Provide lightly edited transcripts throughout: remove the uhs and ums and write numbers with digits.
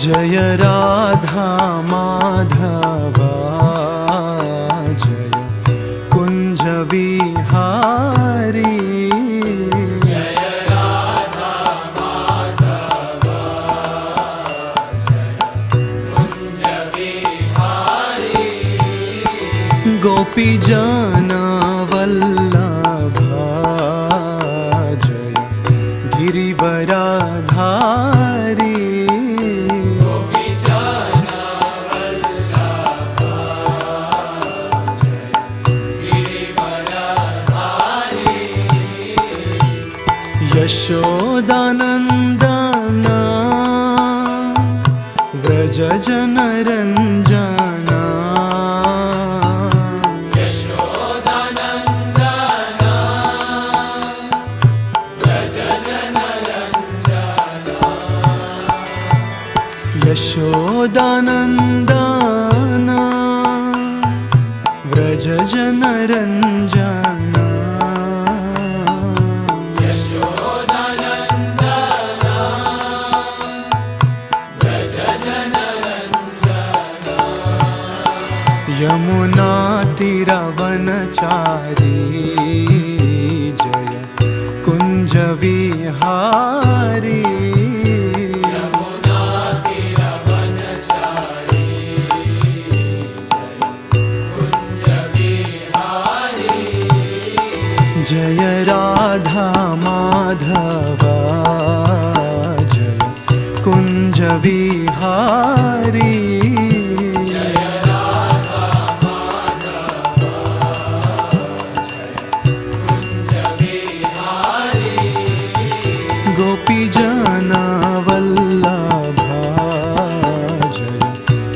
जय राधा माधवा जय कुंज विहारी। जय राधा माधवा जय कुंज विहारी। गोपी जन वल्लभा जय गिरिवराधारी। यशोदानंदन व्रज जन रंजन। यशोदानंदन व्रज जन रंजन। यशोदानंदन व्रज जन रंजन। यमुना तीरवनचारी जय कुंज विहारी। यमुना तीरवनचारी जय कुंज विहारी। जय राधा माधवा जय कुंज विहारी। गोपी जन वल्लभा जय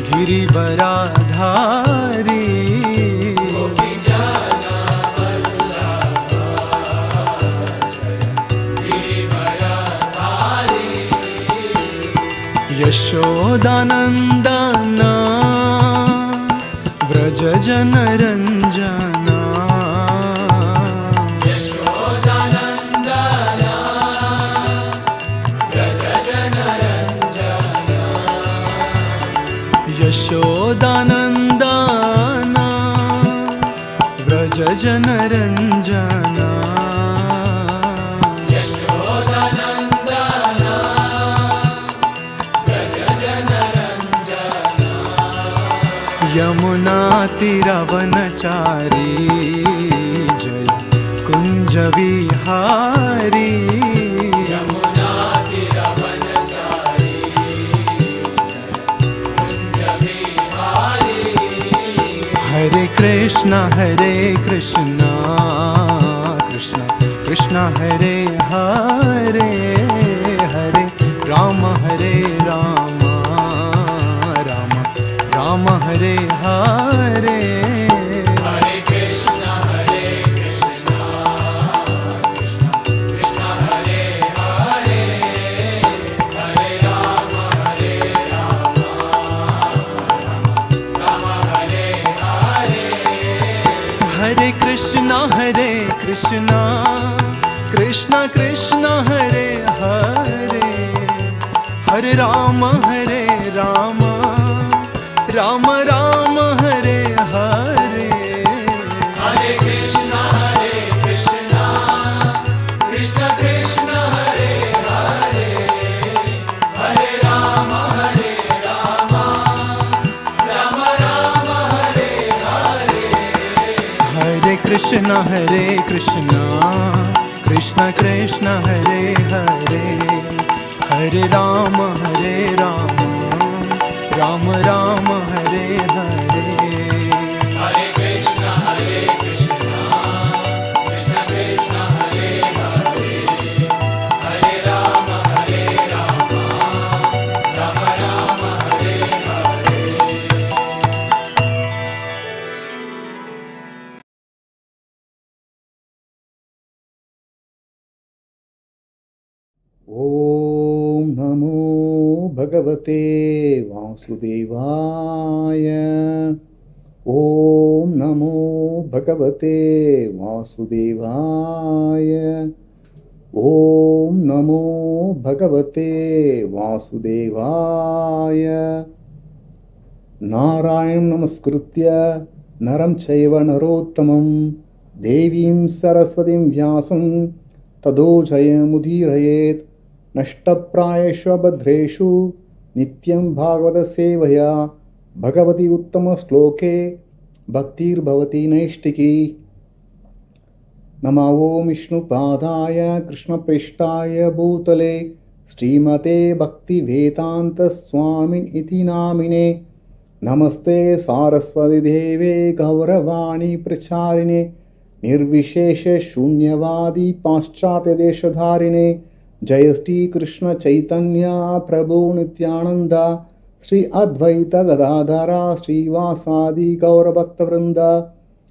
गिरिवराधारी। गोपी जन वल्लभा जय गिरिवराधारी। यशोदानंदन व्रज जन रंजन। यशोदानंदन व्रज जन रंजन। यशोदानंदन व्रज जन रंजन। यमुना तीरवनचारी जय कुंज विहारी। यमुना तीरवनचारी हरे कृष्णा कृष्णा कृष्णा हरे हरे हरे राम राम राम राम हरे हरे। हरे कृष्णा कृष्णा कृष्णा हरे हरे हरे राम राम हरे हरे। हरे कृष्णा कृष्णा कृष्णा हरे हरे हरे राम राम राम राम हरे हरे। हरे कृष्णा कृष्णा कृष्णा कृष्णा हरे हरे हरे राम राम राम हरे हरे। हरे कृष्णा कृष्णा कृष्णा हरे हरे हरे राम राम राम हरे हरे। हरे कृष्णा कृष्णा कृष्णा कृष्णा हरे हरे हरे राम राम राम हरे हरे। ओम नमो भगवते वासुदेवाय। ओम नमो भगवते वासुदेवाय। ओम नमो Bhagavate Vasudevaya. Narayanam Namaskritya Naram Chaiva Narottamam Devim Saraswatim Vyasam Tado Jayamudhirayet Nashtaprayeshva Badreshu Nityam Bhagavata Sevaya Bhagavati Uttama Shloke Bhaktir Bhavati Naishtiki. Nama Om Vishnu Padaya Krishna Prishtaya Bhutale Srimate Bhakti Vedanta Swamin Iti Namine. Namaste Saraswati Deve Gauravani Pracharine Nirvishesha Shunyavadi Paschatya Deshadharine Jayasti Krishna Chaitanya Prabhu Nityananda Sri Advaita Gadadhara Sri Vasadi Gaurabhakta Vrinda.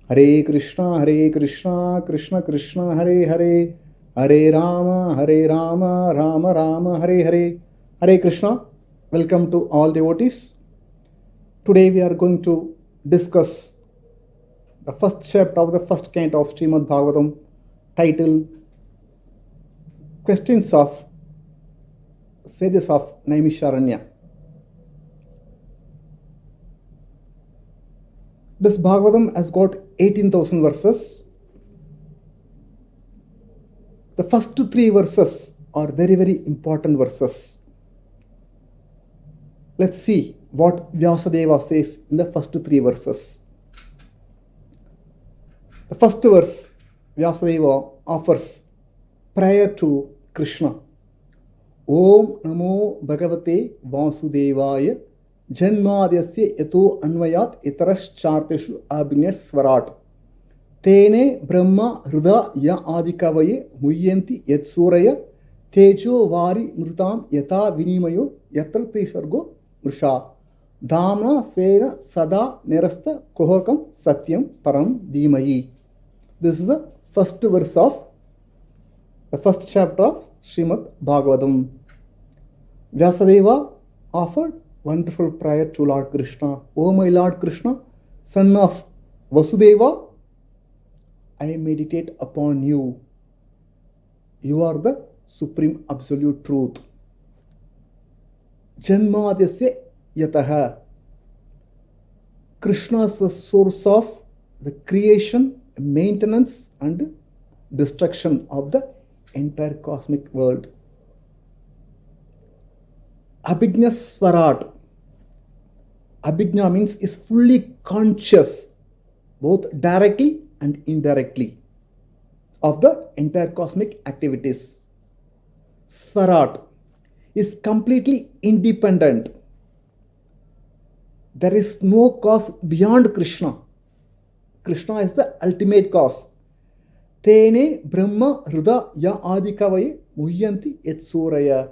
Hare Krishna Krishna Krishna Hare Hare Hare Rama Rama Rama Hare Hare. Hare Krishna. Welcome to all devotees. Today we are going to discuss the first chapter of the first canto of Srimad Bhagavatam, titled Questions of Sages of Naimisharanya. This Bhagavatam has got 18,000 verses. The first 3 verses are very, very important verses. Let's see what Vyasadeva says in the first 3 verses. The first verse, Vyasadeva offers prayer to Krishna. Om Namo Bhagavate Vasudevaya Janmadhyasya Yato Anvayat Itarascharteshu Abhinyasvarat Tene Brahma Hruda Ya Adikavaye Muyyanti Yatsuraya Tejo Vari Mrutam Yata Vinimayo Yatrati Sargo Mrisha Dhamna Svena Sada Nerasta Kohakam Satyam Param Dhimayi. This is the first verse of the first chapter of Srimad Bhagavatam. Vyasadeva offered wonderful prayer to Lord Krishna. O my Lord Krishna, son of Vasudeva, I meditate upon you. You are the supreme absolute truth. Janmadhyasya Yataha. Krishna is the source of the creation, maintenance and destruction of the entire cosmic world. Abhignasvarat. Abhigna means is fully conscious, both directly and indirectly, of the entire cosmic activities. Swarat is completely independent. There is no cause beyond Krishna. Krishna is the ultimate cause. Tene Brahma Hruda Ya Adikavaye Muyyanti Yatsuraya.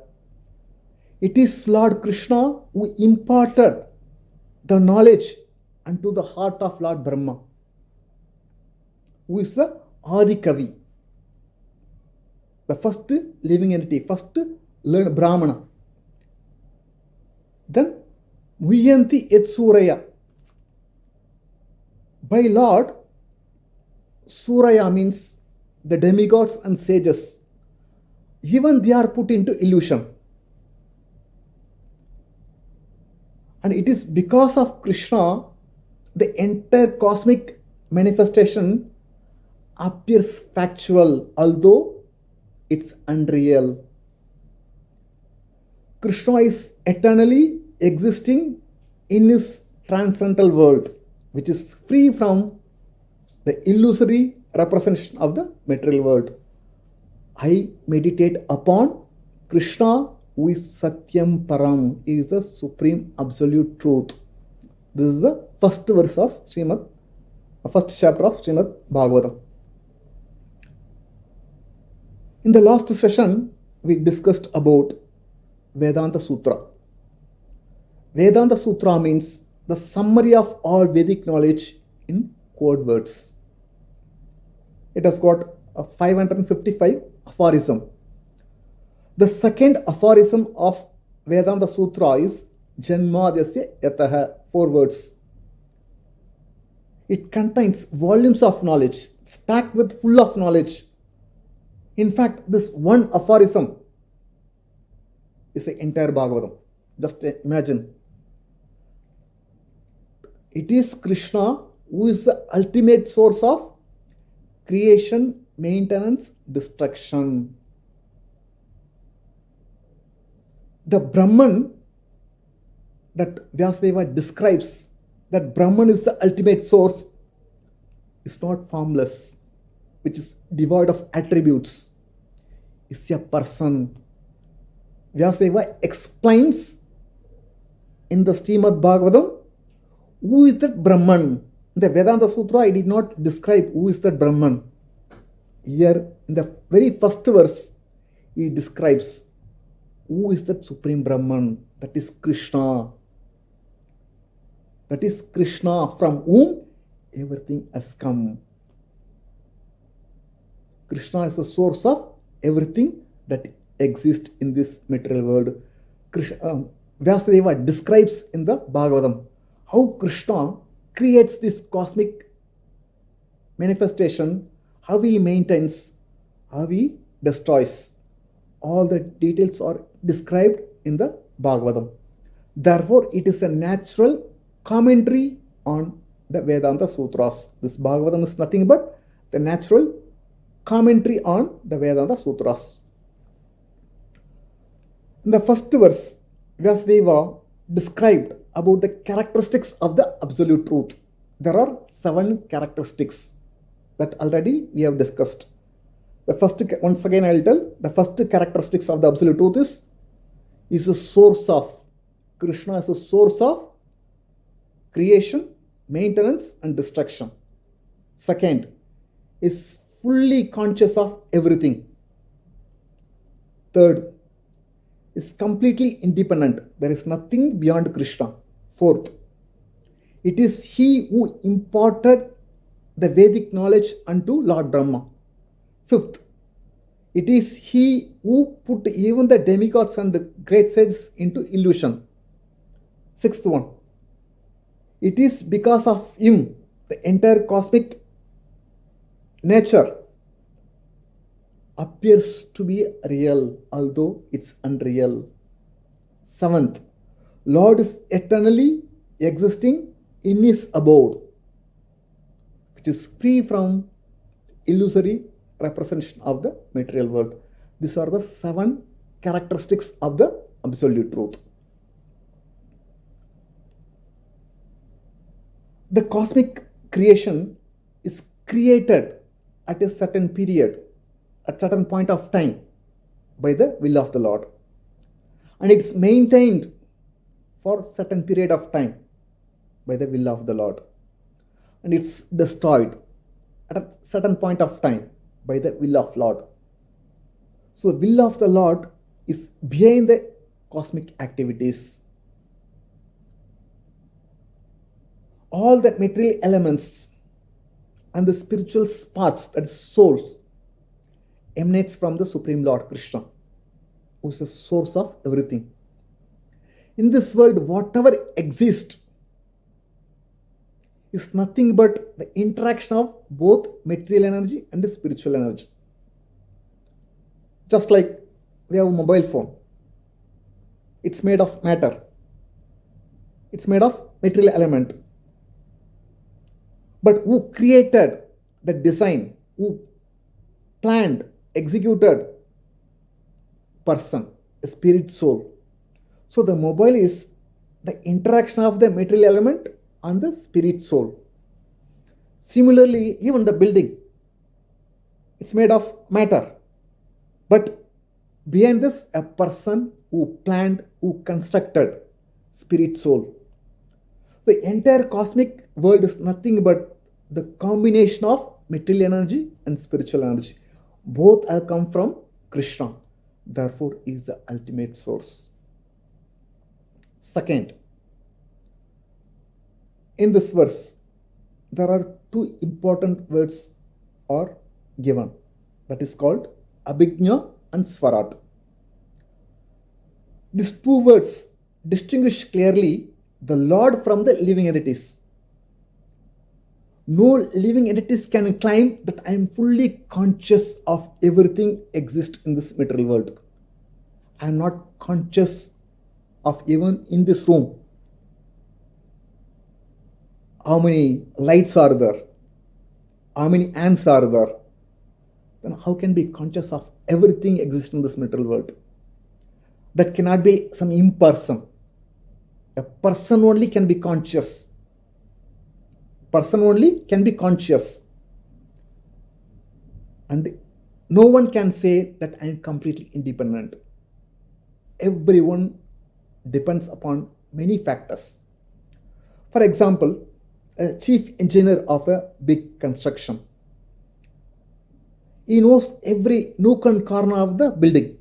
It is Lord Krishna who imparted the knowledge unto the heart of Lord Brahma, who is the Adikavi, the first living entity, first learned Brahmana. Then Muyyanti Yatsuraya. By Lord, Suraya means the demigods and sages. Even they are put into illusion. And it is because of Krishna, the entire cosmic manifestation appears factual, although it's unreal. Krishna is eternally existing in his transcendental world, which is free from the illusory representation of the material world. I meditate upon Krishna, who is Satyam Param, is the supreme absolute truth. This is the first verse of first chapter of Srimad Bhagavatam. In the last session, we discussed about Vedanta Sutra. Vedanta Sutra means the summary of all Vedic knowledge in code words. It has got a 555 aphorism. The second aphorism of Vedanta Sutra is Janmadhyasya Yataha, 4 words. It contains volumes of knowledge. It's packed with full of knowledge. In fact, this one aphorism is the entire Bhagavatam. Just imagine. It is Krishna who is the ultimate source of creation, maintenance, destruction. The Brahman that Vyasadeva describes, that Brahman is the ultimate source, is not formless, which is devoid of attributes. It's a person. Vyasadeva explains in the Srimad Bhagavatam who is that Brahman. In the Vedanta Sutra, I did not describe who is that Brahman. Here, in the very first verse, he describes who is that Supreme Brahman. That is Krishna. That is Krishna from whom everything has come. Krishna is the source of everything that exists in this material world. Vyasadeva describes in the Bhagavatam how Krishna creates this cosmic manifestation, how he maintains, how he destroys. All the details are described in the Bhagavatam. Therefore, it is a natural commentary on the Vedanta Sutras. This Bhagavatam is nothing but the natural commentary on the Vedanta Sutras. In the first verse, Vyasadeva described about the characteristics of the Absolute Truth. There are 7 characteristics that already we have discussed. The first, once again I will tell, the first characteristics of the Absolute Truth is a source of, Krishna is a source of creation, maintenance and destruction. Second, is fully conscious of everything. Third, is completely independent. There is nothing beyond Krishna. Fourth, it is he who imparted the Vedic knowledge unto Lord Brahma. Fifth, it is he who put even the demigods and the great sages into illusion. Sixth one, it is because of him the entire cosmic nature appears to be real, although it's unreal. Seventh, Lord is eternally existing in his abode, which is free from illusory representation of the material world. These are the 7 characteristics of the Absolute Truth. The cosmic creation is created at a certain period, at certain point of time, by the will of the Lord, and it's maintained for certain period of time by the will of the Lord, and it's destroyed at a certain point of time by the will of Lord. So the will of the Lord is behind the cosmic activities. All the material elements and the spiritual sparks, that is souls, emanates from the Supreme Lord Krishna, who is the source of everything. In this world, whatever exists is nothing but the interaction of both material energy and the spiritual energy. Just like we have a mobile phone, it's made of matter, it's made of material element. But who created the design, who planned, executed? Person, a spirit soul. So the mobile is the interaction of the material element and the spirit soul. Similarly, even the building, it's made of matter. But behind this, a person who planned, who constructed, spirit soul. The entire cosmic world is nothing but the combination of material energy and spiritual energy. Both have come from Krishna. Therefore, he is the ultimate source. Second, in this verse, there are 2 important words are given. That is called Abhijna and Swarat. These 2 words distinguish clearly the Lord from the living entities. No living entities can claim that I am fully conscious of everything exists in this material world. I am not conscious of even in this room how many lights are there, how many ants are there, then how can be conscious of everything existing in this material world? That cannot be some imperson. A person only can be conscious. Person only can be conscious. And no one can say that I am completely independent. Everyone depends upon many factors. For example, a chief engineer of a big construction, he knows every nook and corner of the building,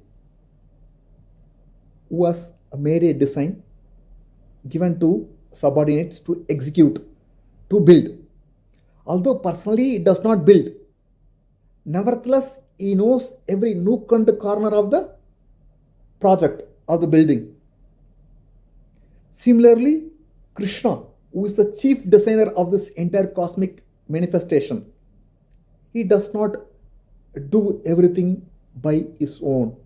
who has made a design given to subordinates to execute, to build. Although personally he does not build, nevertheless he knows every nook and corner of the project of the building. Similarly, Krishna, who is the chief designer of this entire cosmic manifestation, he does not do everything by his own.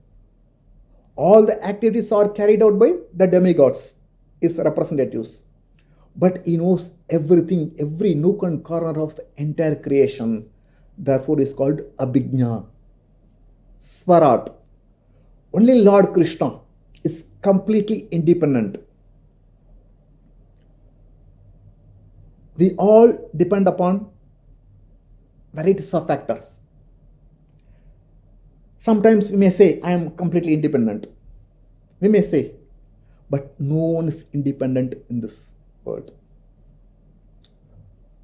All the activities are carried out by the demigods, his representatives. But he knows everything, every nook and corner of the entire creation. Therefore, is called Abhijna, Swarat. Only Lord Krishna is completely independent. We all depend upon varieties of factors. Sometimes we may say, I am completely independent. We may say, but no one is independent in this world.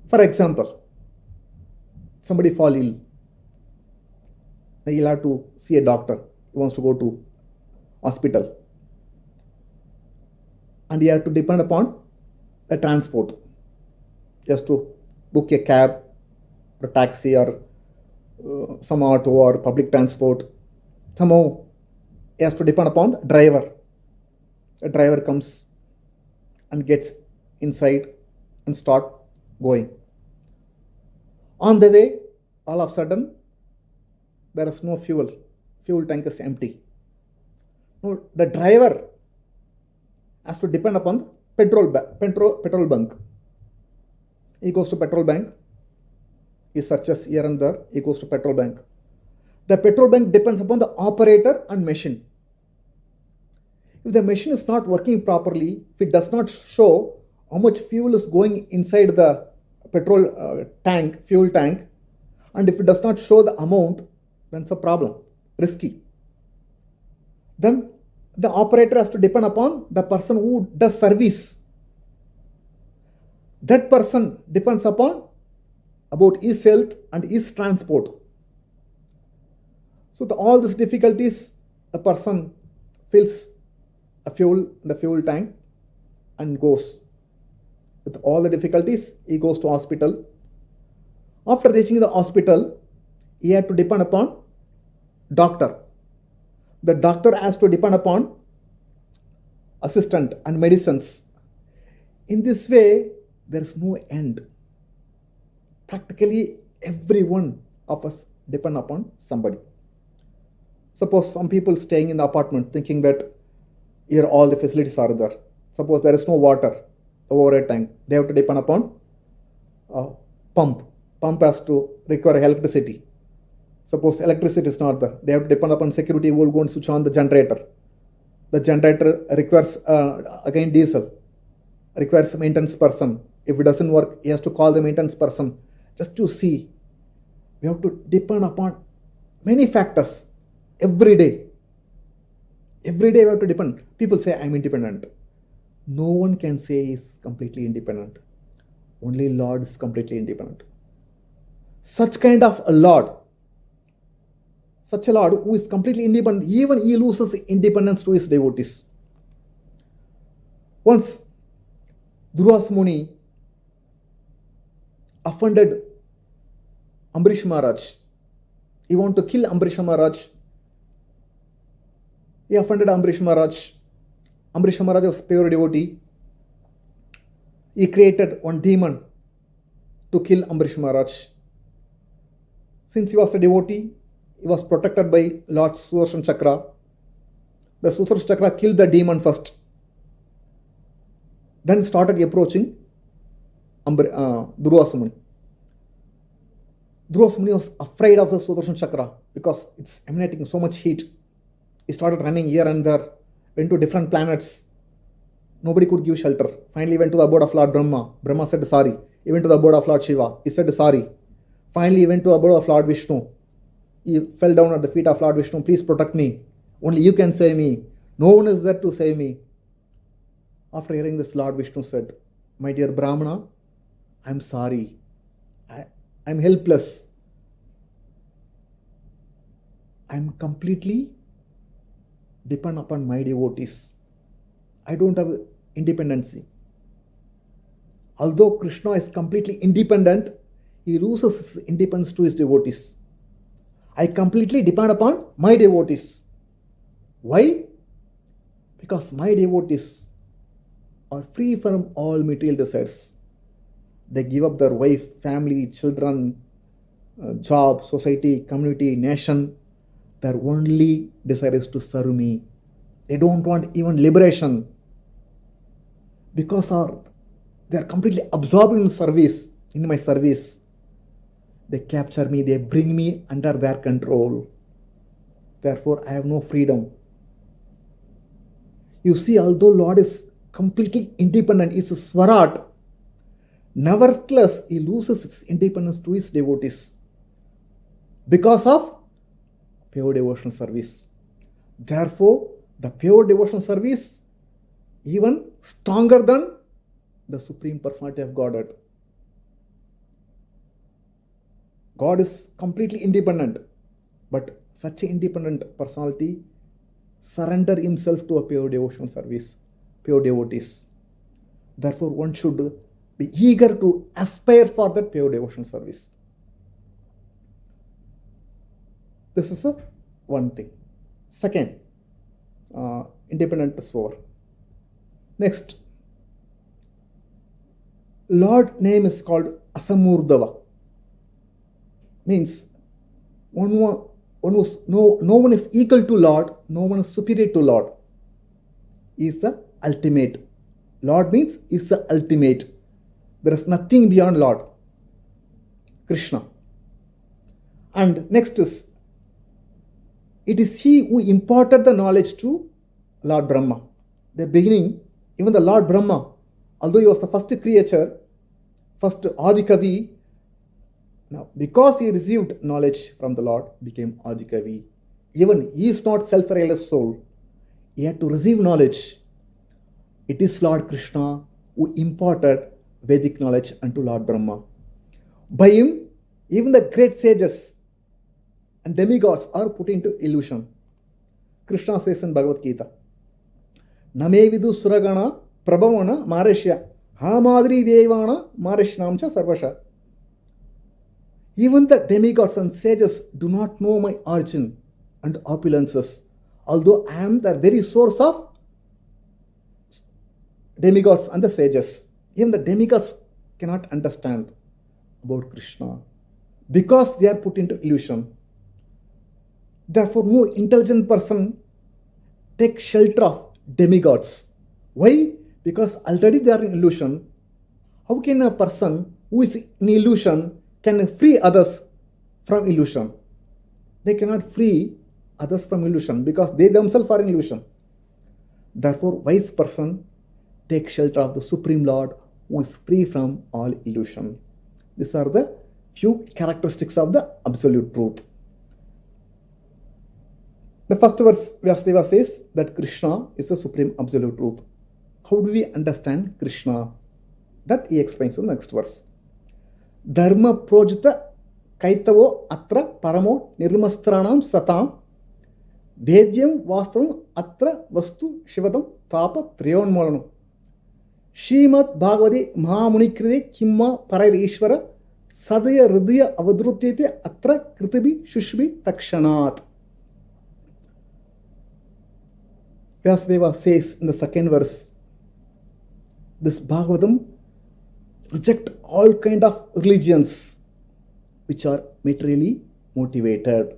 For example, somebody fall ill. He'll have to see a doctor. He wants to go to hospital. And he has to depend upon the transport. Just to book a cab or a taxi or some auto or public transport. Somehow he has to depend upon the driver. The driver comes and gets inside and start going. On the way, all of a sudden, there is no fuel. Fuel tank is empty. No, the driver has to depend upon petrol bunk. He goes to petrol bank. He searches here and there. He goes to petrol bank. The petrol bank depends upon the operator and machine. If the machine is not working properly, if it does not show how much fuel is going inside the petrol tank, fuel tank, and if it does not show the amount, then it's a problem, risky. Then the operator has to depend upon the person who does service. That person depends upon about his health and his transport. So all these difficulties, a person fills the fuel tank and goes. With all the difficulties, he goes to hospital. After reaching the hospital, he had to depend upon doctor. The doctor has to depend upon assistant and medicines. In this way, there is no end. Practically every one of us depend upon somebody. Suppose some people staying in the apartment thinking that here all the facilities are there. Suppose there is no water, the overhead tank. They have to depend upon pump. Pump has to require electricity. Suppose electricity is not there. They have to depend upon security who will go and switch on the generator. The generator requires again diesel. Requires a maintenance person. If it doesn't work, he has to call the maintenance person. Just to see, we have to depend upon many factors every day. Every day we have to depend. People say, I'm independent. No one can say he's completely independent. Only Lord is completely independent. Such kind of a Lord, such a Lord who is completely independent, even he loses independence to his devotees. Once, Durvasa Muni offended Ambarish Maharaj. He wanted to kill Ambarish Maharaj. He offended Ambarish Maharaj. Ambarish Maharaj was a pure devotee. He created one demon to kill Ambarish Maharaj. Since he was a devotee, he was protected by Lord Sudarshan Chakra. The Sudarshan Chakra killed the demon first. Then started approaching Durvasa Muni. Durvasa Muni was afraid of the Sudarshan Chakra because it's emanating so much heat. He started running here and there, went to different planets. Nobody could give shelter. Finally went to the abode of Lord Brahma. Brahma said sorry. He went to the abode of Lord Shiva. He said sorry. Finally he went to the abode of Lord Vishnu. He fell down at the feet of Lord Vishnu. Please protect me. Only you can save me. No one is there to save me. After hearing this, Lord Vishnu said, my dear Brahmana, I'm sorry. I'm helpless. I'm completely dependent upon my devotees. I don't have independency. Although Krishna is completely independent, he loses his independence to his devotees. I completely depend upon my devotees. Why? Because my devotees are free from all material desires. They give up their wife, family, children, job, society, community, nation. Their only desire is to serve me. They don't want even liberation. Because they are completely absorbed in my service. They capture me, they bring me under their control. Therefore, I have no freedom. You see, although Lord is completely independent, he is a Swarat, nevertheless, he loses his independence to his devotees because of pure devotional service. Therefore, the pure devotional service even stronger than the Supreme Personality of Godhead. God is completely independent, but such an independent personality surrender himself to a pure devotional service, pure devotees. Therefore, one should be eager to aspire for that pure devotional service. This is one thing. Second, independent swer. Next, Lord name is called Asamurdava. Means no one is equal to Lord, no one is superior to Lord. He is the ultimate. Lord means he is the ultimate. There is nothing beyond Lord, Krishna. And next is, it is he who imparted the knowledge to Lord Brahma. The beginning, even the Lord Brahma, although he was the first creature, first Adikavi, now because he received knowledge from the Lord, became Adikavi. Even he is not self-realized soul. He had to receive knowledge. It is Lord Krishna who imparted Vedic knowledge unto Lord Brahma. By him, even the great sages and demigods are put into illusion. Krishna says in Bhagavad Gita, Name vidu suragana prabhavana marishya hamadri devana marishnamcha sarvasha. Even the demigods and sages do not know my origin and opulences, although I am the very source of demigods and the sages. Even the demigods cannot understand about Krishna because they are put into illusion. Therefore, no intelligent person takes shelter of demigods. Why? Because already they are in illusion. How can a person who is in illusion can free others from illusion? They cannot free others from illusion because they themselves are in illusion. Therefore, wise person takes shelter of the Supreme Lord who is free from all illusion. These are the few characteristics of the absolute truth. The first verse, Vyasadeva says that Krishna is the supreme absolute truth. How do we understand Krishna? That he explains in the next verse. Dharma projita kaitavo atra paramo nirmastranam satam vedyam vastavam atra vastu shivadam tapa triyonmolanam Shrimad Bhagavati Mahamunikride Kimma Parair Ishvara Sadaya Hridaya Avadrutyate Atra Kritibi Shushbi Takshanat. Vyasadeva says in the second verse, this Bhagavatam reject all kind of religions which are materially motivated.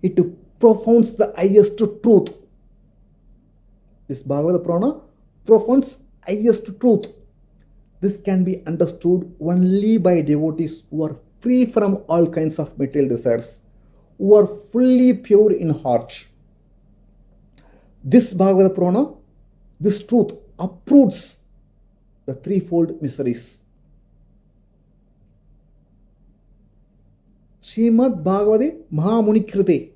It profounds the highest truth. This Bhagavata Purana profounds highest truth. This can be understood only by devotees who are free from all kinds of material desires, who are fully pure in heart. This Bhagavata Purana, this truth uproots the threefold miseries. Srimad Bhagavate Mahamuni Krite.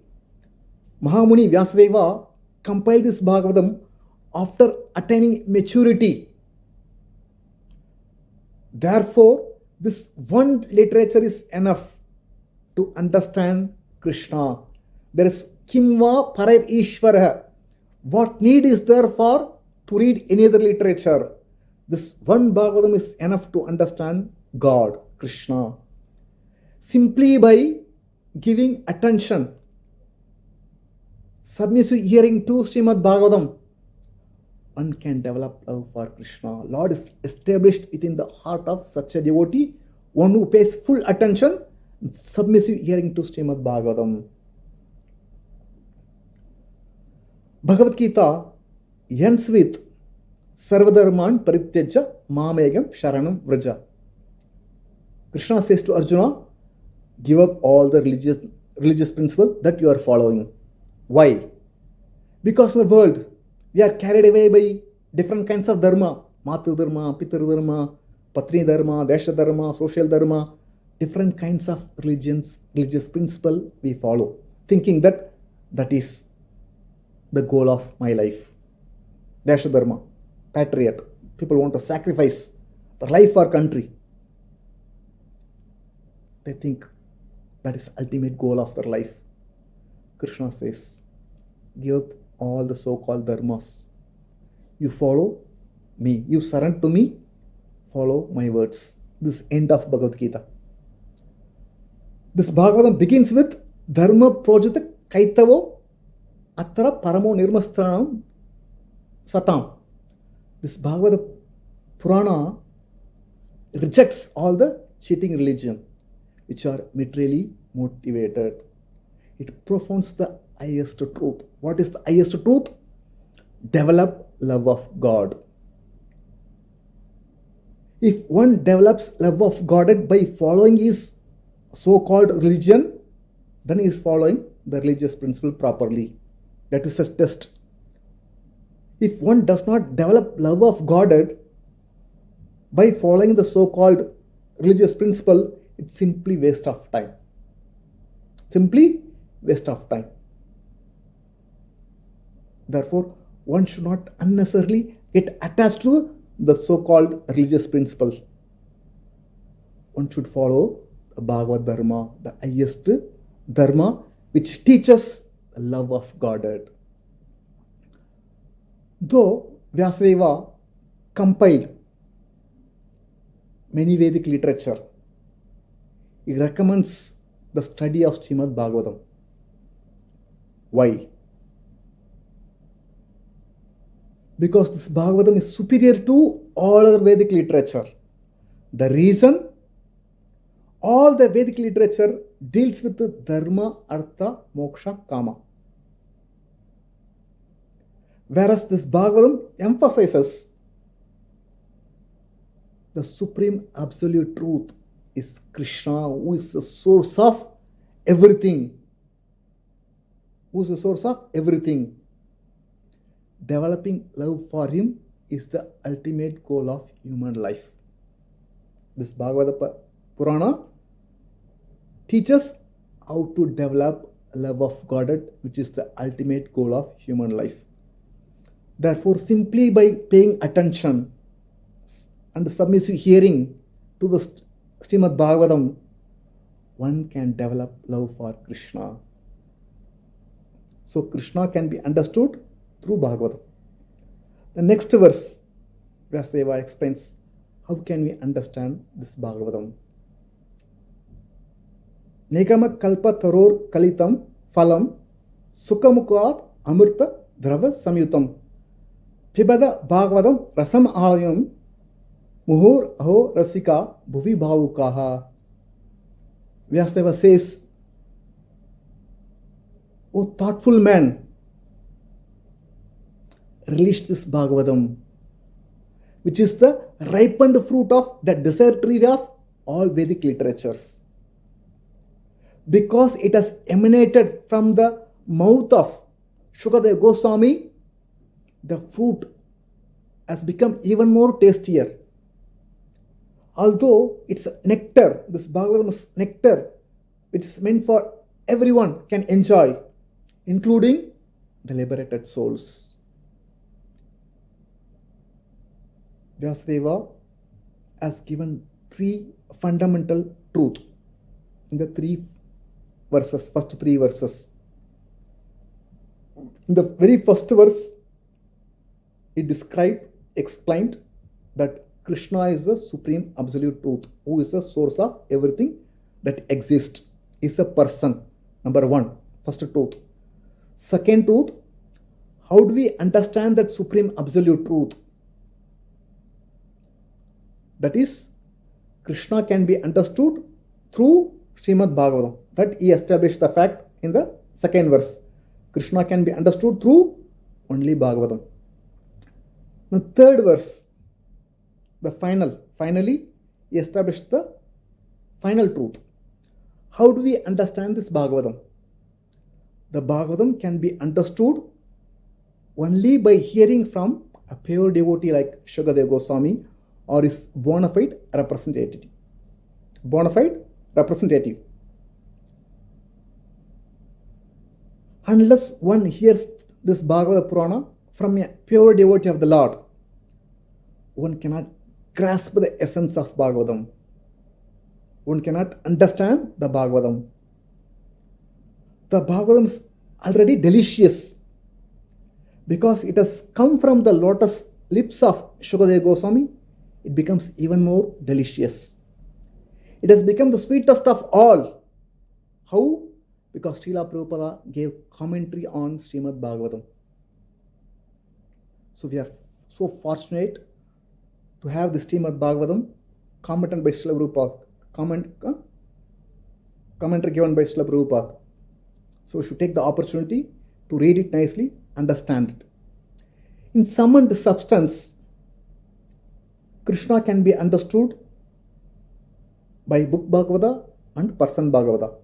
Mahamuni Vyasadeva compiled this Bhagavatam after attaining maturity. Therefore, this one literature is enough to understand Krishna. There is Kimva Parar Ishvara. What need is there for to read any other literature? This one Bhagavatam is enough to understand God, Krishna. Simply by giving attention, submissive hearing to Srimad Bhagavatam, one can develop love for Krishna. Lord is established within the heart of such a devotee, one who pays full attention and submissive hearing to Srimad Bhagavatam. Bhagavad Gita ends with Sarvadharman Parityaja Mamegam Sharanam Vraja. Krishna says to Arjuna, give up all the religious principles that you are following. Why? Because in the world, we are carried away by different kinds of dharma. Matru dharma, Pitru dharma, Patni dharma, Desha dharma, social dharma. Different kinds of religious principle we follow, thinking that that is the goal of my life. Desha dharma, patriot. People want to sacrifice their life for country. They think that is ultimate goal of their life. Krishna says, give up all the so-called dharmas. You follow me. You surrender to me. Follow my words. This end of Bhagavad Gita. This Bhagavatam begins with Dharma Projata Kaitavo Atra Paramo Nirmastranam Satam. This Bhagavata Purana rejects all the cheating religion which are materially motivated. It profounds the highest truth. What is the highest truth? Develop love of God. If one develops love of God by following his so-called religion, then he is following the religious principle properly. That is a test. If one does not develop love of God by following the so-called religious principle, it's simply waste of time. Simply waste of time. Therefore, one should not unnecessarily get attached to the so-called religious principle. One should follow the Bhagavad Dharma, the highest Dharma, which teaches the love of Godhead. Though Vyasadeva compiled many Vedic literature, he recommends the study of Srimad Bhagavatam. Why? Because this Bhagavatam is superior to all other Vedic literature. The reason? All the Vedic literature deals with the Dharma, Artha, Moksha, Kama. Whereas this Bhagavatam emphasizes the supreme absolute truth is Krishna, who is the source of everything. Who is the source of everything. Developing love for him is the ultimate goal of human life. This Bhagavata Purana teaches how to develop love of God, which is the ultimate goal of human life. Therefore, simply by paying attention and submissive hearing to the Srimad Bhagavatam, one can develop love for Krishna. So Krishna can be understood through Bhagavatam. The next verse, Vyasadeva explains how can we understand this Bhagavatam. Negama kalpa taror kalitam phalam sukhamukat amrita drava samyutam pibada Bhagavatam rasam alayam muhur aho rasika bhuvi bhavukaha. Vyasadeva says, O thoughtful man, relish this Bhagavatam, which is the ripened fruit of the desert tree of all Vedic literatures. Because it has emanated from the mouth of Shukadeva Goswami, the fruit has become even more tastier. Although it's nectar, this Bhagavatam is nectar, which is meant for everyone can enjoy, including the liberated souls. Vyasadeva has given three fundamental truths in the first three verses. In the very first verse, it explained that Krishna is the supreme absolute truth, who is the source of everything that exists, is a person. Number one, first truth. Second truth, how do we understand that supreme absolute truth? That is, Krishna can be understood through Srimad Bhagavatam. That he established the fact in the second verse. Krishna can be understood through only Bhagavatam. The third verse, finally, he established the final truth. How do we understand this Bhagavatam? The Bhagavatam can be understood only by hearing from a pure devotee like Shukadeva Goswami or his bona fide representative. Unless one hears this Bhagavata Purana from a pure devotee of the Lord, one cannot grasp the essence of Bhagavatam. One cannot understand the Bhagavatam. The Bhagavatam is already delicious because it has come from the lotus lips of Shukadeva Goswami. It becomes even more delicious. It has become the sweetest of all. How? Because Srila Prabhupada gave commentary on Srimad Bhagavatam. So we are so fortunate to have the Srimad Bhagavatam commented by Srila Prabhupada. Commentary given by Srila Prabhupada. So we should take the opportunity to read it nicely, understand it. In sum and substance, Krishna can be understood by book Bhagavata and person Bhagavata.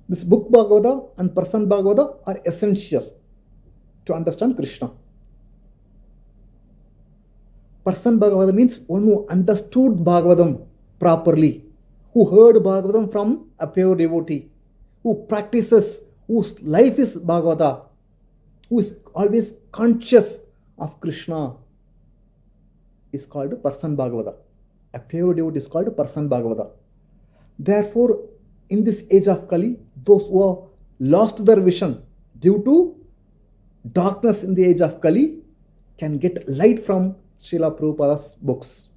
This book Bhagavata and person Bhagavata are essential to understand Krishna. Person Bhagavata means one who understood Bhagavatam properly, who heard Bhagavatam from a pure devotee, who practices, whose life is Bhagavata, who is always conscious of Krishna, is called person Bhagavata. A pure devotee is called person Bhagavata. Therefore, in this age of Kali, those who have lost their vision due to darkness in the age of Kali can get light from Srila Prabhupada's books,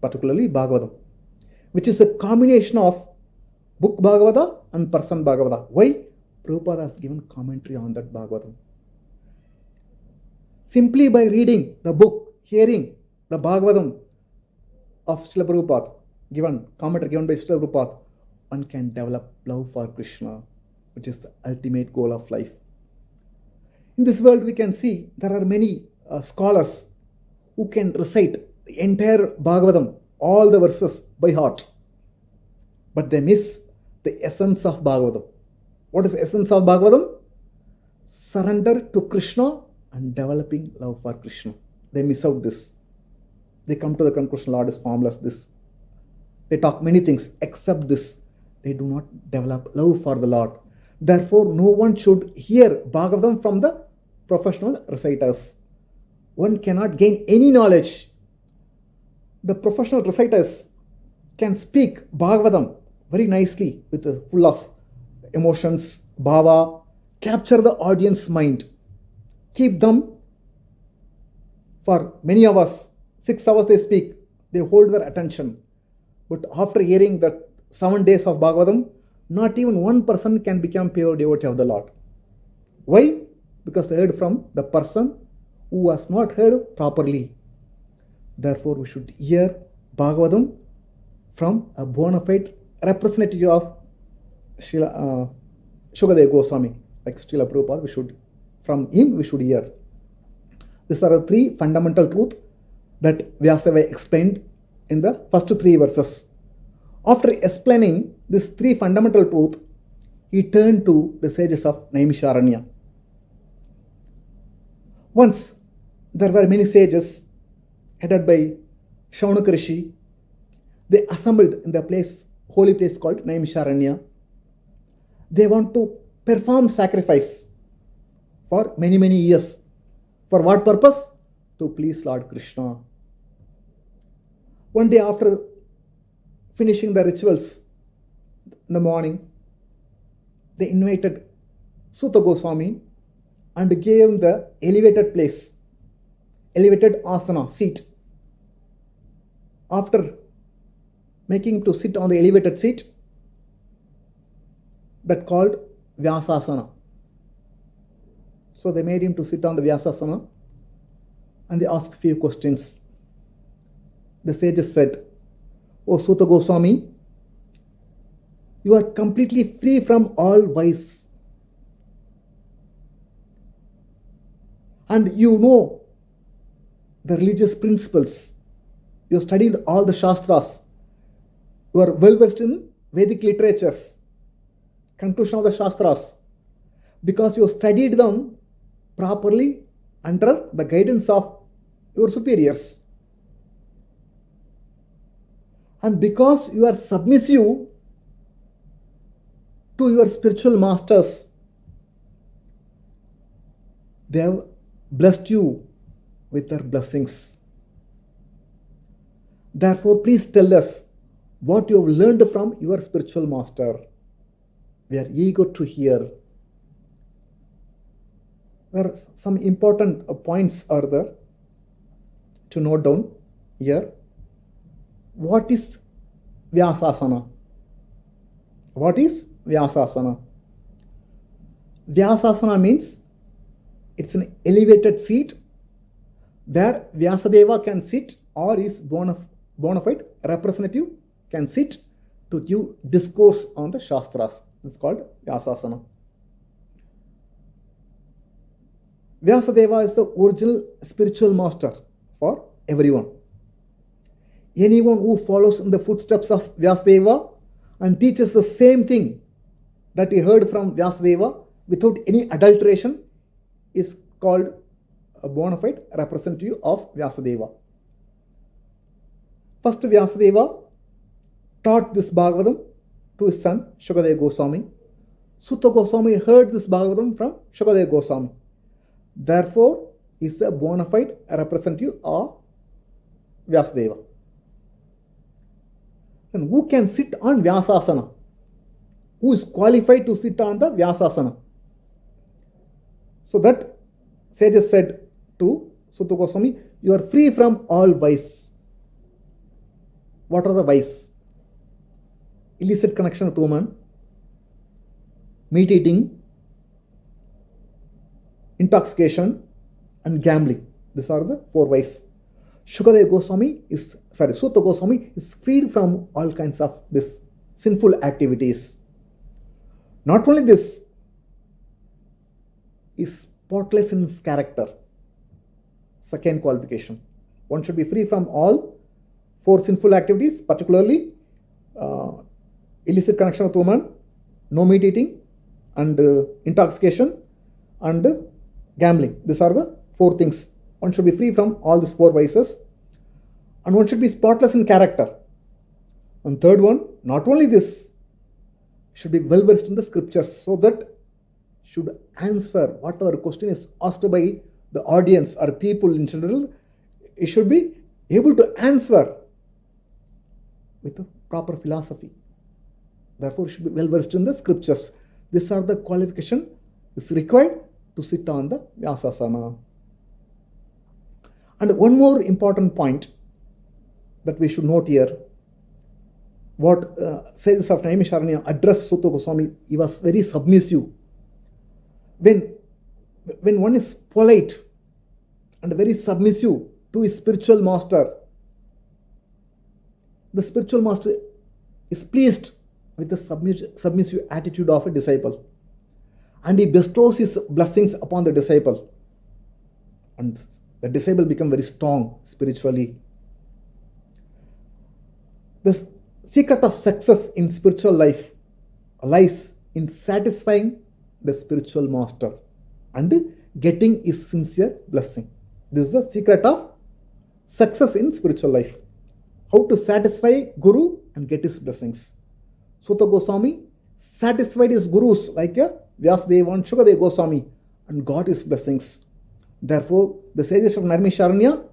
particularly Bhagavatam, which is a combination of book Bhagavata and person Bhagavata. Why? Prabhupada has given commentary on that Bhagavatam. Simply by reading the book, hearing the Bhagavatam of Srila Prabhupada, commentary given by Srila Prabhupada, one can develop love for Krishna, which is the ultimate goal of life. In this world, we can see there are many scholars who can recite the entire Bhagavatam, all the verses by heart, but they miss the essence of Bhagavatam. What is the essence of Bhagavatam? Surrender to Krishna and developing love for Krishna. They miss out this. They come to the conclusion, Lord is formless, this. They talk many things except this. They do not develop love for the Lord. Therefore, no one should hear Bhagavatam from the professional reciters. One cannot gain any knowledge. The professional reciters can speak Bhagavatam very nicely with full of emotions, bhava, capture the audience mind, keep them for many hours, 6 hours they speak, they hold their attention. But after hearing the 7 days of Bhagavatam, not even one person can become pure devotee of the Lord. Why? Because they heard from the person who has not heard properly. Therefore, we should hear Bhagavatam from a bona fide representative of Shukadeva Goswami, like Srila Prabhupada, from him we should hear. These are the three fundamental truths that Vyasadeva explained in the first three verses. After explaining these three fundamental truths, he turned to the sages of Naimisharanya. Once there were many sages headed by Shaunaka Rishi. They assembled in the holy place called Naimisharanya. They want to perform sacrifice for many, many years. For what purpose? To please Lord Krishna. One day after finishing the rituals in the morning, they invited Suta Goswami and gave him the elevated place, elevated asana, seat. After making him to sit on the elevated seat, that called Vyasasana. So they made him to sit on the Vyasasana and they asked a few questions. The sages said, "O Suta Goswami, you are completely free from all vice. And you know the religious principles. You have studied all the Shastras. You are well versed in Vedic literatures, conclusion of the Shastras, because you have studied them properly under the guidance of your superiors. And because you are submissive to your spiritual masters, they have blessed you with their blessings. Therefore, please tell us what you have learned from your spiritual master. We are eager to hear." There are some important points are there to note down here. What is Vyasasana? What is Vyasasana? Vyasasana means it's an elevated seat where Vyasadeva can sit, or his bona fide representative can sit to give discourse on the Shastras. It's called Vyasasana. Vyasadeva is the original spiritual master for everyone. Anyone who follows in the footsteps of Vyasadeva and teaches the same thing that he heard from Vyasadeva without any adulteration is called a bona fide representative of Vyasadeva. First, Vyasadeva taught this Bhagavatam to his son Shukadeva Goswami. Suta Goswami heard this Bhagavatam from Shukadeva Goswami. Therefore, he is a bona fide representative of Vyasadeva. Then who can sit on Vyasasana? Who is qualified to sit on the Vyasasana? So that sages said to Suta Goswami, "You are free from all vice." What are the vice? Illicit connection with woman, meat eating, intoxication, and gambling. These are the four vices. Suta Goswami is freed from all kinds of this sinful activities. Not only this, is spotless in his character. Second qualification. One should be free from all four sinful activities, particularly illicit connection with woman, no meat eating, and intoxication, and gambling. These are the four things. One should be free from all these four vices, and one should be spotless in character. And third one, not only this, should be well versed in the scriptures, so that should answer whatever question is asked by the audience or people in general. It should be able to answer with a proper philosophy. Therefore, it should be well versed in the scriptures. These are the qualification is required to sit on the Vyasasana. And one more important point that we should note here, what sages of Naimisharanya addressed Suta Goswami, he was very submissive. When one is polite and very submissive to his spiritual master, the spiritual master is pleased with the submissive attitude of a disciple. and he bestows his blessings upon the disciple. And the disciple become very strong spiritually. The secret of success in spiritual life lies in satisfying the spiritual master and getting his sincere blessing. This is the secret of success in spiritual life. How to satisfy Guru and get his blessings. Suta Goswami satisfied his gurus like Vyasadeva and Shukadeva Goswami and got his blessings. Therefore, the sages of Naimisharanya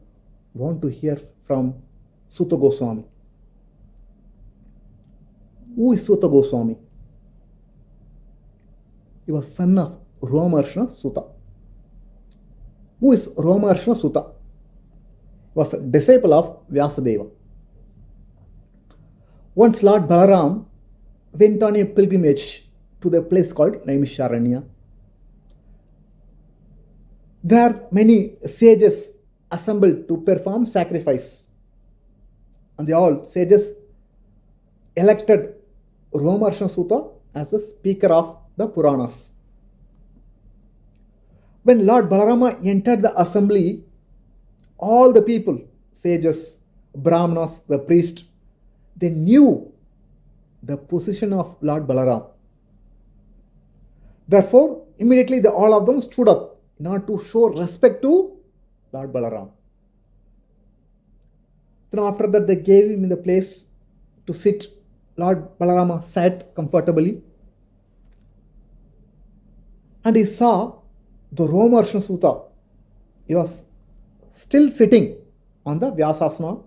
want to hear from Suta Goswami. Who is Suta Goswami? He was son of Romarshana Suta. Who is Romarshana Suta? He was a disciple of Vyasadeva. Once Lord Balaram went on a pilgrimage to the place called Naimisharanya. There many sages assembled to perform sacrifice. And they all sages elected Romarshana Suta as the speaker of the Puranas. When Lord Balarama entered the assembly, all the people, sages, Brahmanas, the priest, they knew the position of Lord Balaram. Therefore, immediately all of them stood up in order to show respect to Lord Balaram. Then after that they gave him the place to sit. Lord Balarama sat comfortably. And he saw the Romarshana Suta. He was still sitting on the Vyasasana.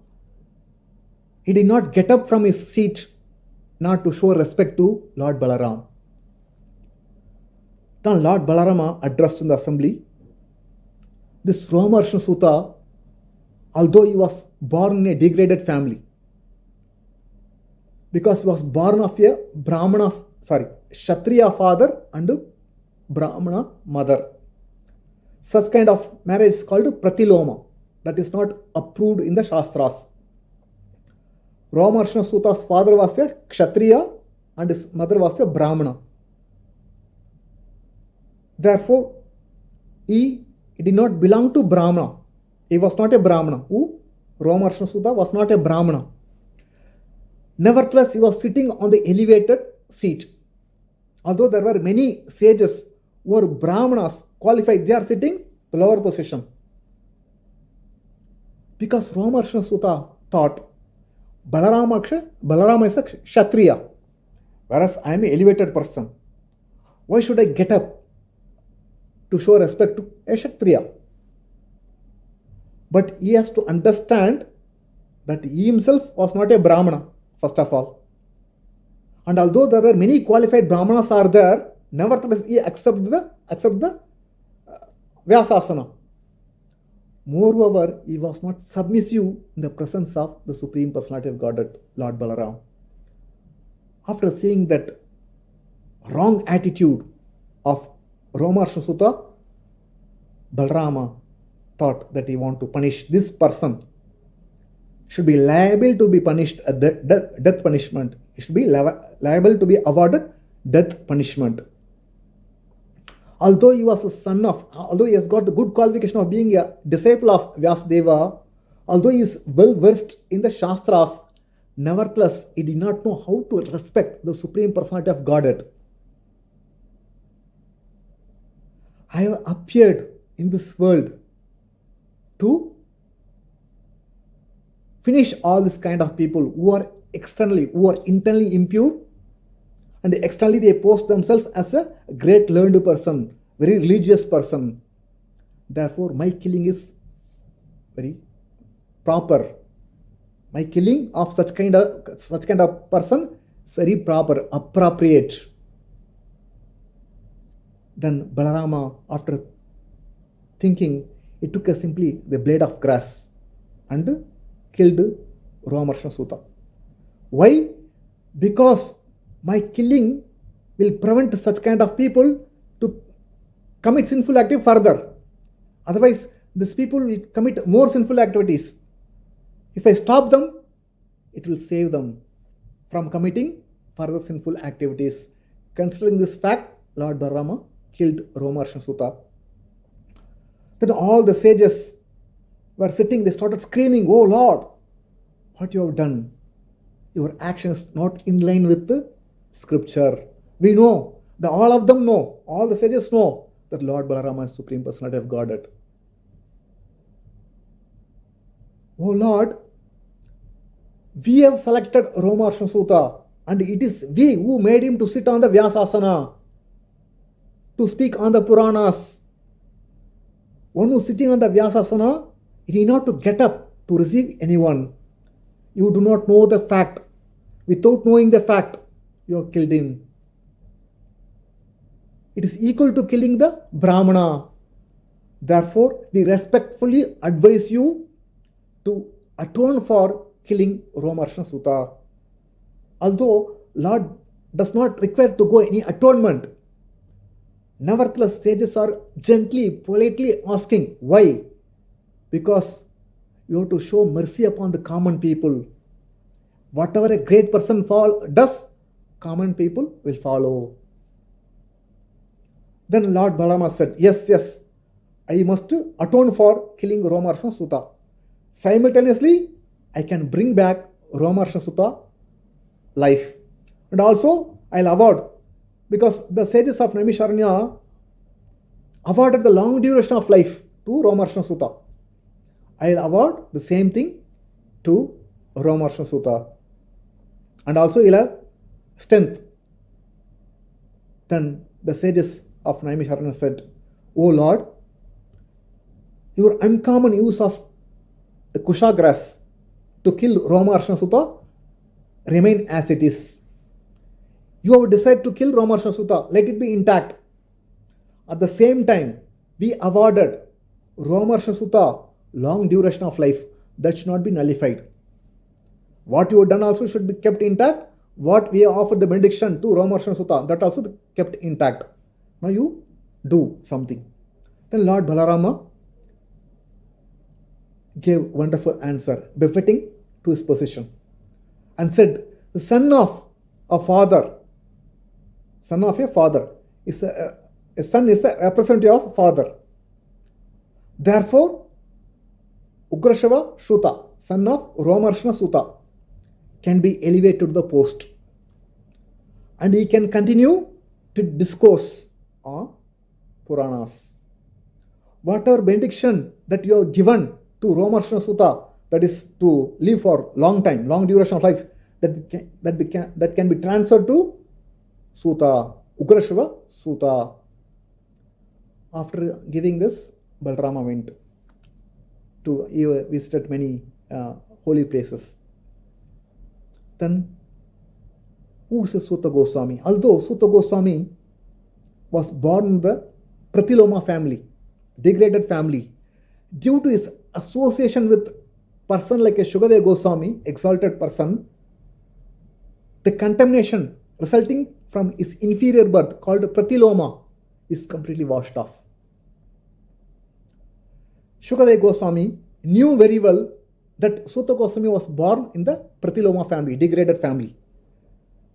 He did not get up from his seat not to show respect to Lord Balaram. Then Lord Balarama addressed in the assembly. This Romarshana Suta, although he was born in a degraded family, because he was born of a Kshatriya father and Brahmana mother. Such kind of marriage is called Pratiloma. That is not approved in the Shastras. Romarshana Suta's father was a Kshatriya and his mother was a Brahmana. Therefore, he did not belong to Brahmana. He was not a Brahmana. Who? Romarshana Suta was not a Brahmana. Nevertheless, he was sitting on the elevated seat. Although there were many sages who were Brahmanas qualified, they are sitting the lower position. Because Romarshana Suta thought, Balarama is a Kshatriya, whereas I am an elevated person. Why should I get up to show respect to a Kshatriya? But he has to understand that he himself was not a Brahmana, first of all. And although there were many qualified Brahmanas are there, nevertheless he accepted the Vyasasana. Moreover, he was not submissive in the presence of the Supreme Personality of Godhead, Lord Balaram. After seeing that wrong attitude of Romarshana Suta, Balarama thought that he want to punish this person. Should be liable to be punished at death punishment. He should be liable to be awarded death punishment. Although he was a son of, although he has got the good qualification of being a disciple of Vyasadeva, although he is well versed in the Shastras, nevertheless he did not know how to respect the Supreme Personality of Godhead. I have appeared in this world to finish all this kind of people who are internally impure, and externally they post themselves as a great learned person, very religious person. Therefore, my killing is very proper. My killing of such kind of person is very proper, appropriate. Then Balarama, after thinking, he took simply the blade of grass and killed Romarshana Suta. Why? Because my killing will prevent such kind of people to commit sinful activity further. Otherwise, these people will commit more sinful activities. If I stop them, it will save them from committing further sinful activities. Considering this fact, Lord Balarama killed Romarshan Sutta. Then all the sages were sitting, they started screaming, "Oh Lord, what you have done? Your actions not in line with the scripture." We know, all of them know, all the sages know that Lord Balarama is Supreme Personality of Godhead. Oh Lord, we have selected Romarshan Sutta, and it is we who made him to sit on the Vyasasana, to speak on the Puranas. One who is sitting on the Vyasasana, he need not to get up to receive anyone. You do not know the fact. Without knowing the fact, you have killed him. It is equal to killing the Brahmana. Therefore, we respectfully advise you to atone for killing Romarshan Sutta. Although Lord does not require to go any atonement, nevertheless, sages are gently, politely asking, why? Because you have to show mercy upon the common people. Whatever a great person does, common people will follow. Then Lord Balama said, yes, I must atone for killing Romarshan Sutta. Simultaneously, I can bring back Romarshan Sutta life. And also, I'll award, because the sages of Naimisharanya awarded the long duration of life to Romarshan Sutta. I'll award the same thing to Romarshan Sutta. And also, he'll have strength. Then the sages of Naimisharanya said, "O Lord, your uncommon use of the kusha grass to kill Romarshan Sutta remain as it is. You have decided to kill Romarshan Sutta, let it be intact. At the same time, we awarded Romarshan Sutta long duration of life, that should not be nullified. What you have done also should be kept intact. What we have offered the benediction to Romarshan Sutta, that also be kept intact. Now you do something." Then Lord Balarama gave wonderful answer, befitting to his position, and said, "The son of a father is a son is the representative of father. Therefore, Ugrashava Shuta, son of Romarshana Sutta, can be elevated to the post, and he can continue to discourse on Puranas. Whatever benediction that you have given to Romarshana Sutta, that is to live for long time, long duration of life, that can be transferred to Sutta, Ugrashava Sutta." After giving this, Balarama went to visit many holy places. Then, who is Sutta Goswami? Although Sutta Goswami was born in the Pratiloma family, degraded family, due to his association with person like a Shukadeva Goswami, exalted person, the contamination resulting from his inferior birth called Pratiloma is completely washed off. Shukadeva Goswami knew very well that Sutta Goswami was born in the Pratiloma family, degraded family.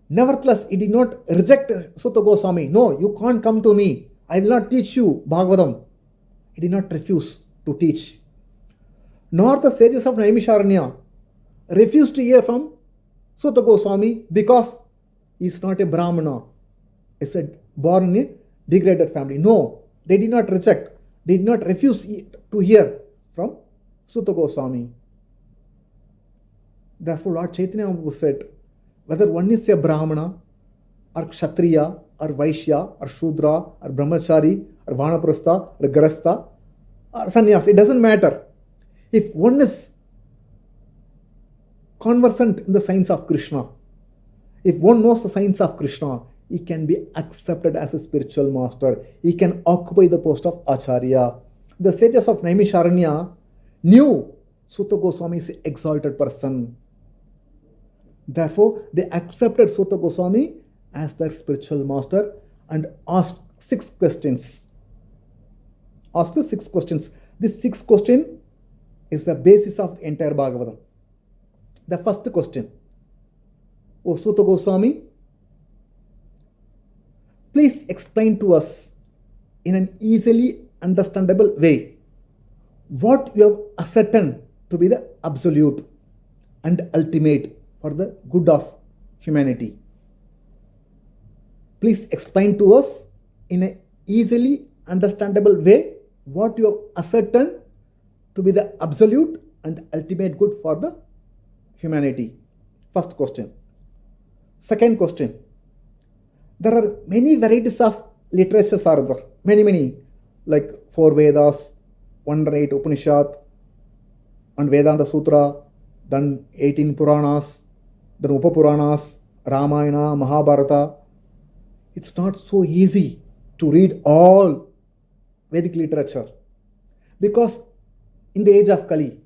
Nevertheless, he did not reject Sutta Goswami. "No, you can't come to me. I will not teach you Bhagavatam." He did not refuse to teach. Nor the sages of Naimisharanya refused to hear from Sutta Goswami because he is not a Brahmana. He said, born in a degraded family. No, they did not reject. They did not refuse to hear from Sutta Goswami. Therefore, Lord Chaitanya said, whether one is a Brahmana, or Kshatriya, or Vaishya, or Shudra, or Brahmachari, or Vanaprastha, or Grastha, or Sannyas, it doesn't matter. If one is conversant in the science of Krishna, if one knows the science of Krishna, he can be accepted as a spiritual master. He can occupy the post of Acharya. The sages of Naimisharanya knew Sutta Goswami is an exalted person. Therefore, they accepted Sutta Goswami as their spiritual master and asked 6 questions. This 6th question is the basis of the entire Bhagavatam. The first question: "O Sutta Goswami, please explain to us in an easily understandable way what you have ascertained to be the absolute and ultimate for the good of humanity. Please explain to us in an easily understandable way what you have ascertained to be the absolute and ultimate good for the humanity. First question. Second question. There are many varieties of literatures are there. Many, like 4 Vedas, 108 Upanishad, and Vedanta Sutra, then 18 Puranas, then Upapuranas, Ramayana, Mahabharata. It's not so easy to read all Vedic literature because in the age of Kali,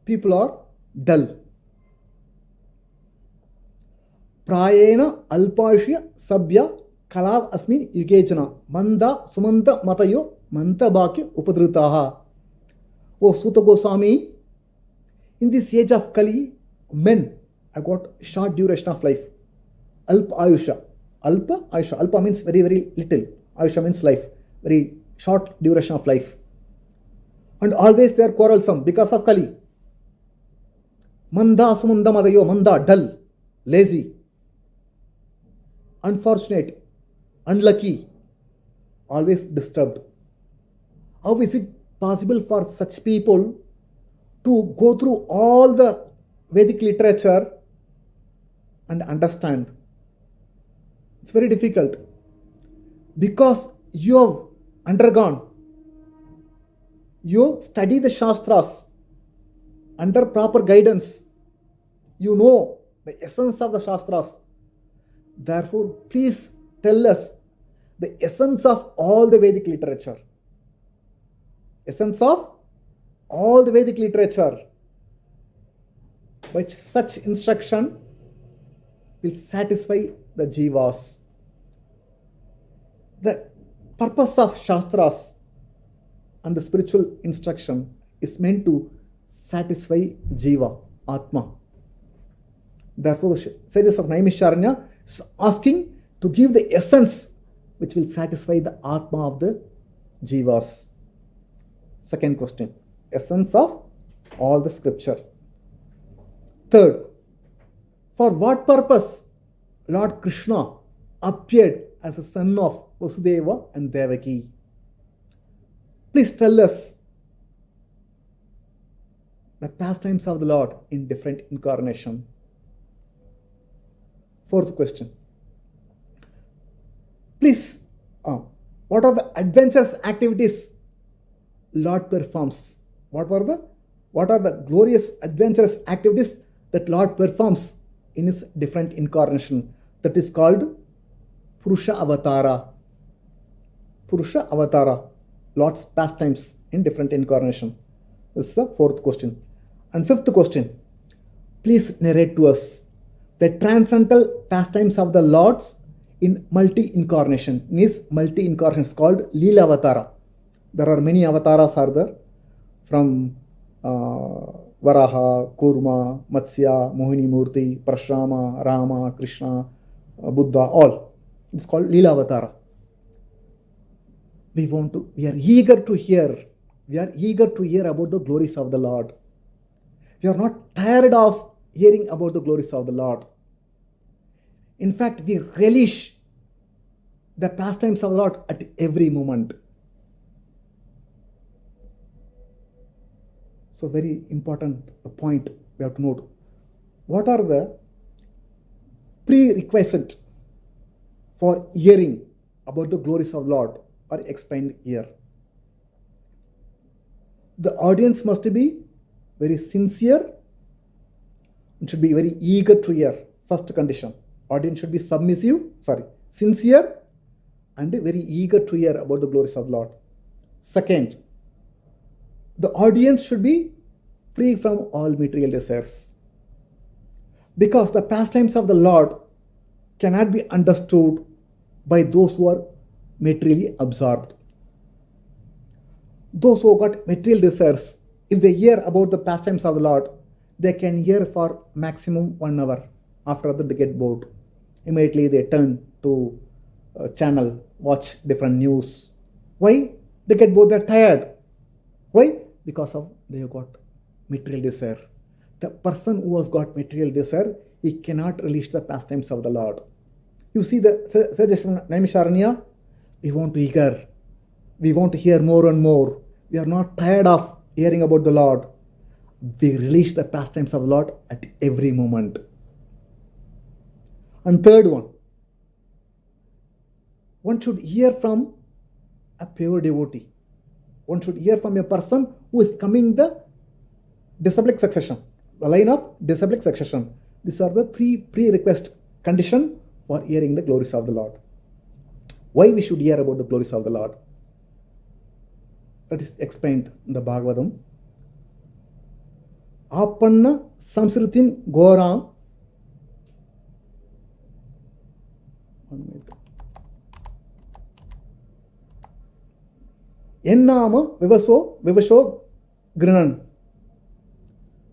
people are dull. Prayena alpashya sabya kalav asmin yugejana manda sumanta matayo manta bhakya upadritaha. Oh Suta Goswami, in this age of Kali, men have got short duration of life. Alpa Ayusha. Alpa Ayusha. Alpa means very, very little. Ayusha means life. Very short duration of life. And always they are quarrelsome because of Kali. Manda sumanda madayo. Manda, dull, lazy, unfortunate, unlucky, always disturbed. How is it possible for such people to go through all the Vedic literature and understand? It's very difficult because you have undergone, you study the Shastras under proper guidance, you know the essence of the Shastras. Therefore, please tell us the essence of all the Vedic literature. Essence of all the Vedic literature. But such instruction will satisfy the jivas. The purpose of Shastras and the spiritual instruction is meant to satisfy jiva, atma. Therefore, the sages of Naimisharanya is asking to give the essence which will satisfy the atma of the jivas. Second question, essence of all the scripture. Third, for what purpose Lord Krishna appeared as a son of Vasudeva and Devaki? Please tell us the pastimes of the Lord in different incarnation. Fourth question. Please, what are the adventurous activities Lord performs? What are the glorious adventurous activities that Lord performs in his different incarnation? That is called Purusha Avatara. Purusha Avatara, Lord's pastimes in different incarnation. This is the fourth question. And fifth question, please narrate to us the transcendental pastimes of the Lords in multi-incarnation. In his multi-incarnations called Leela Avatara. There are many avatars are there, from Varaha, Kurma, Matsya, Mohini Murti, Prashrama, Rama, Krishna, Buddha, all. It's called Leela Avatara. We are eager to hear about the glories of the Lord. We are not tired of hearing about the glories of the Lord. In fact, we relish the pastimes of the Lord at every moment. So very important point we have to note. What are the prerequisites for hearing about the glories of the Lord are explained here. The audience must be very sincere and should be very eager to hear. First condition. Audience should be sincere and very eager to hear about the glories of the Lord. Second, the audience should be free from all material desires. Because the pastimes of the Lord cannot be understood by those who are materially absorbed. Those who have got material desires, if they hear about the pastimes of the Lord, they can hear for maximum 1 hour. After that, they get bored. Immediately they turn to channel, watch different news. Why? They get bored, they're tired. Why? Because of they have got material desire. The person who has got material desire, he cannot release the pastimes of the Lord. You see the suggestion Naimisharanya, we want to eager. We want to hear more and more. We are not tired of hearing about the Lord. We release the pastimes of the Lord at every moment. And third one should hear from a pure devotee. One should hear from a person who is coming the disciplic succession, the line of disciplic succession. These are the three prerequisite conditions for hearing the glories of the Lord. Why we should hear about the glories of the Lord? That is explained in the Bhagavatam. Apanna samsritin Gauranga. 1 minute. Ennama vivasho grinan.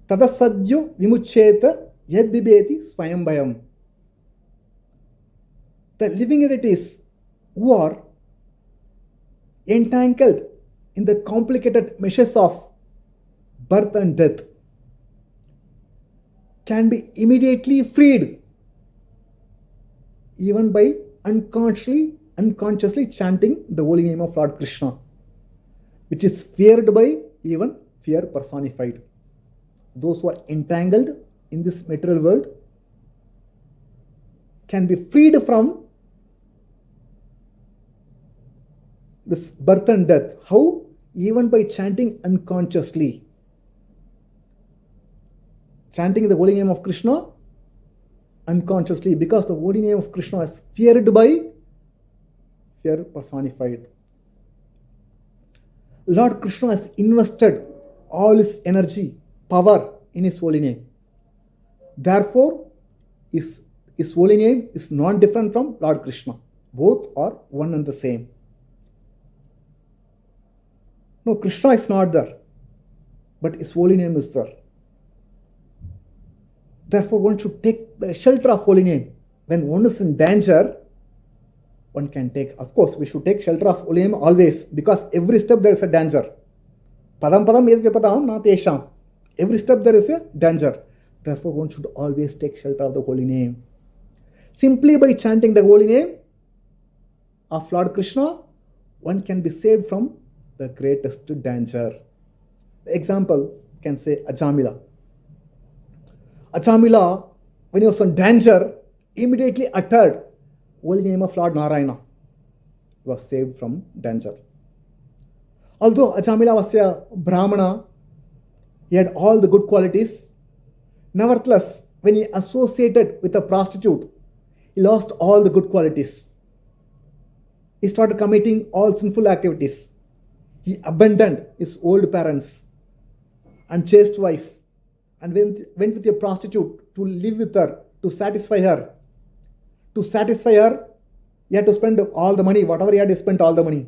Tadasadyo vimucheta yad bibeti swayambhayam. The living entities who are entangled in the complicated meshes of birth and death can be immediately freed even by unconsciously chanting the holy name of Lord Krishna, which is feared by even fear personified. Those who are entangled in this material world can be freed from this birth and death. How? Even by chanting unconsciously. Chanting the holy name of Krishna unconsciously, because the holy name of Krishna is feared by fear personified. Lord Krishna has invested all his energy, power in his holy name. Therefore, his holy name is not different from Lord Krishna. Both are one and the same. No, Krishna is not there, but his holy name is there. Therefore, one should take the shelter of holy name. When one is in danger, one can take, of course, we should take shelter of holy name always, because every step there is a danger. Padam padam yad vipadam na tesham. Every step there is a danger. Therefore, one should always take shelter of the holy name. Simply by chanting the holy name of Lord Krishna, one can be saved from the greatest danger. The example can say Ajamila. Ajamila, when he was in danger, immediately uttered holy name of Lord Narayana. He was saved from danger. Although Ajamila was a Brahmana, he had all the good qualities. Nevertheless, when he associated with a prostitute, he lost all the good qualities. He started committing all sinful activities. He abandoned his old parents and chaste wife and went with a prostitute to live with her, to satisfy her. To satisfy her, he had to spend all the money, whatever he had, he spent all the money.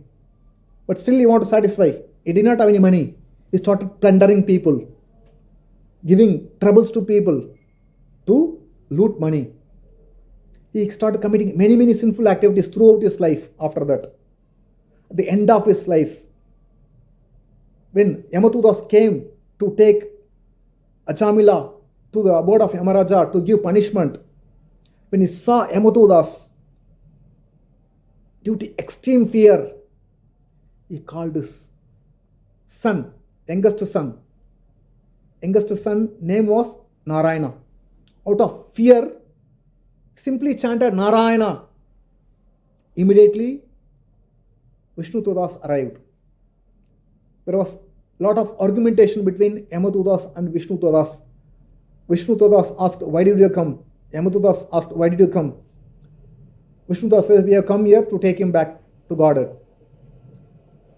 But still he wanted to satisfy. He did not have any money. He started plundering people, giving troubles to people to loot money. He started committing many sinful activities throughout his life after that. At the end of his life, when Yamatudas came to take Ajamila to the abode of Yamaraja to give punishment, when he saw Yamatudas, due to extreme fear, he called his son, youngest son. Youngest son name was Narayana. Out of fear, simply chanted Narayana. Immediately, Vishnutudas arrived. There was a lot of argumentation between Yamatudas and Vishnutudas. Vishnutudas asked, "Why did you come?" Yamatudas asked, "Why did you come?" Vishnutudas says, "We have come here to take him back to Godhead."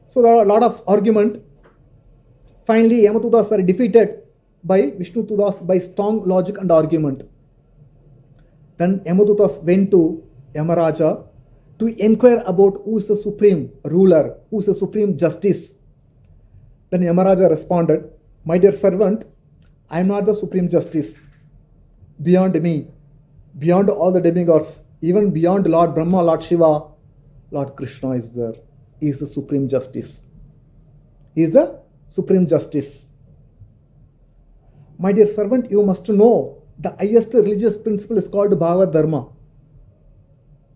So there are a lot of argument. Finally, Yamatudas were defeated by Vishnutudas by strong logic and argument. Then Yamatudas went to Yamaraja to inquire about who is the supreme ruler, who is the supreme justice. Then Yamaraja responded, "My dear servant, I am not the supreme justice. Beyond me, beyond all the demigods, even beyond Lord Brahma, Lord Shiva, Lord Krishna is there. He is the supreme justice. He is the supreme justice. My dear servant, you must know the highest religious principle is called Bhagavad Dharma,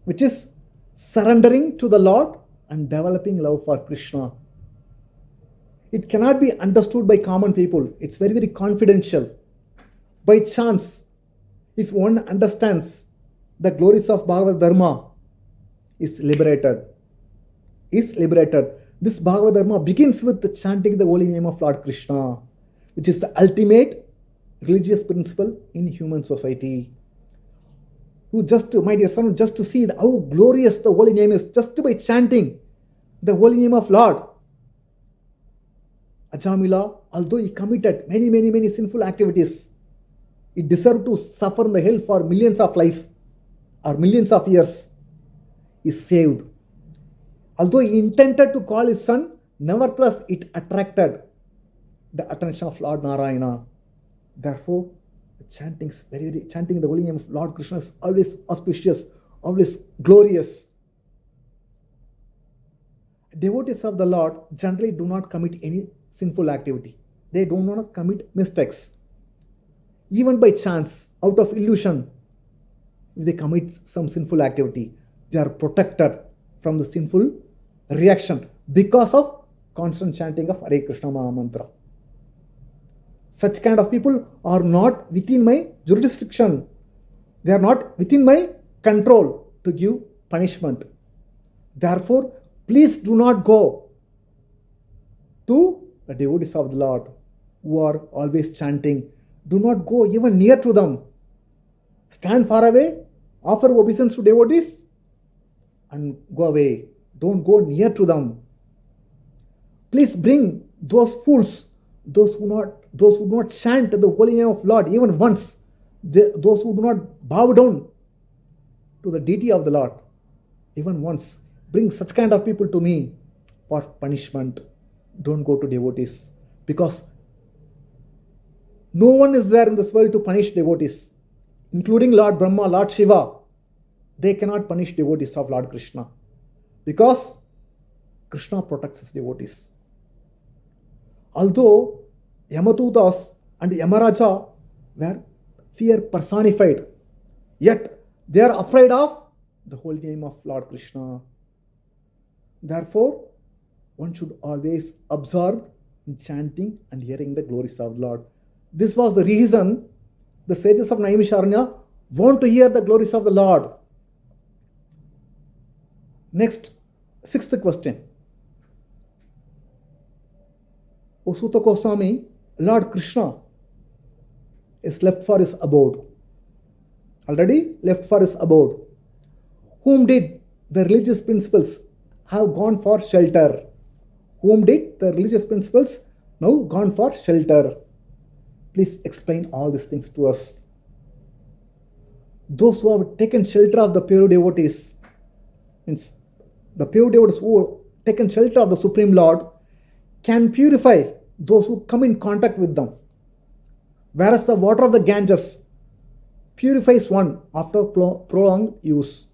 which is surrendering to the Lord and developing love for Krishna. It cannot be understood by common people. It's very, very confidential. By chance, if one understands the glories of Bhagavad Dharma, is liberated. This Bhagavad Dharma begins with chanting the holy name of Lord Krishna, which is the ultimate religious principle in human society. You just, my dear son, just to see how glorious the holy name is, just by chanting the holy name of Lord. Ajamila, although he committed many sinful activities, he deserved to suffer in the hell for millions of life or millions of years, is saved. Although he intended to call his son, nevertheless it attracted the attention of Lord Narayana. Therefore, chanting the holy name of Lord Krishna is always auspicious, always glorious. Devotees of the Lord generally do not commit any sinful activity. They do not commit mistakes. Even by chance, out of illusion, if they commit some sinful activity, they are protected from the sinful reaction because of constant chanting of Hare Krishna Maha Mantra. Such kind of people are not within my jurisdiction. They are not within my control to give punishment. Therefore, please do not go to the devotees of the Lord who are always chanting. Do not go even near to them. Stand far away, offer obeisance to devotees, and go away. Don't go near to them. Please bring those fools, those who do not chant the holy name of Lord even once, those who do not bow down to the deity of the Lord even once. Bring such kind of people to me for punishment. Don't go to devotees, because no one is there in this world to punish devotees, including Lord Brahma, Lord Shiva. They cannot punish devotees of Lord Krishna, because Krishna protects his devotees. Although Yamadutas and Yamaraja were fear personified, yet they are afraid of the holy name of Lord Krishna. Therefore, one should always observe in chanting and hearing the glories of the Lord. This was the reason the sages of Naimisharanya want to hear the glories of the Lord. Next, sixth question. O Suta Goswami, Lord Krishna is left for his abode. Already left for his abode. Whom did the religious principles have gone for shelter? Whom did the religious principles now gone for shelter? Please explain all these things to us. Those who have taken shelter of the pure devotees, means the pure devotees who have taken shelter of the Supreme Lord, can purify those who come in contact with them. Whereas the water of the Ganges purifies one after prolonged use.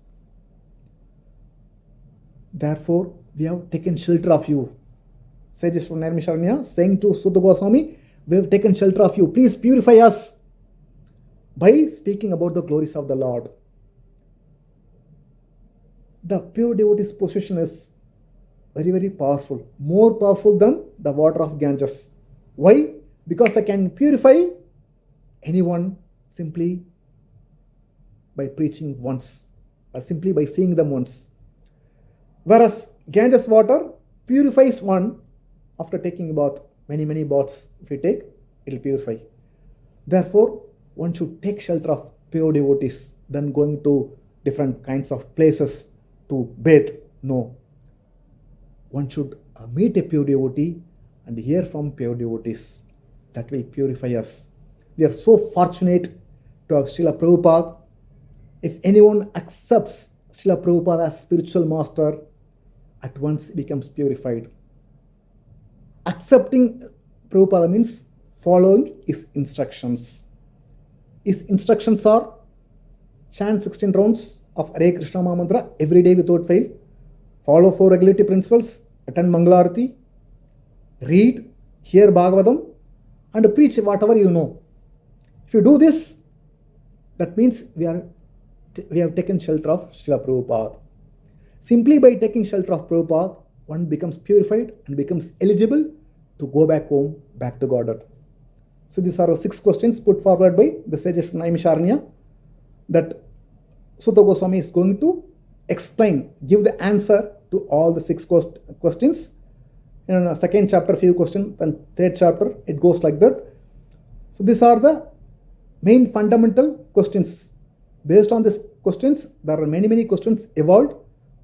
Therefore, we have taken shelter of you. Sages from Naimisharanya saying to Sutta Goswami, we have taken shelter of you. Please purify us by speaking about the glories of the Lord. The pure devotee's position is very powerful, more powerful than the water of Ganges. Why? Because they can purify anyone simply by preaching once, or simply by seeing them once. Whereas Ganges water purifies one after taking a bath. Many baths if you take, it will purify. Therefore, one should take shelter of pure devotees than going to different kinds of places to bathe. No. One should meet a pure devotee and hear from pure devotees. That will purify us. We are so fortunate to have Srila Prabhupada. If anyone accepts Srila Prabhupada as spiritual master, at once he becomes purified. Accepting Prabhupada means following his instructions. His instructions are chant 16 rounds of Hare Krishna Maha Mantra every day without fail. follow 4 regulatory principles, attend Mangalarati, read, hear Bhagavatam, and preach whatever you know. If you do this, that means we have taken shelter of Srila Prabhupada. Simply by taking shelter of Prabhupada, one becomes purified and becomes eligible to go back home, back to Godhead. So these are the 6 questions put forward by the sages from Naimisharanya that Sutta Goswami is going to explain, give the answer to all the 6 questions. In the second chapter, few questions, then third chapter, it goes like that. So these are the main fundamental questions. Based on these questions, there are many questions evolved.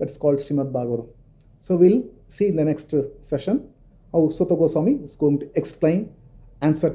That's called Srimad Bhagavatam. So we'll see in the next session how Sutta Goswami is going to explain, answer to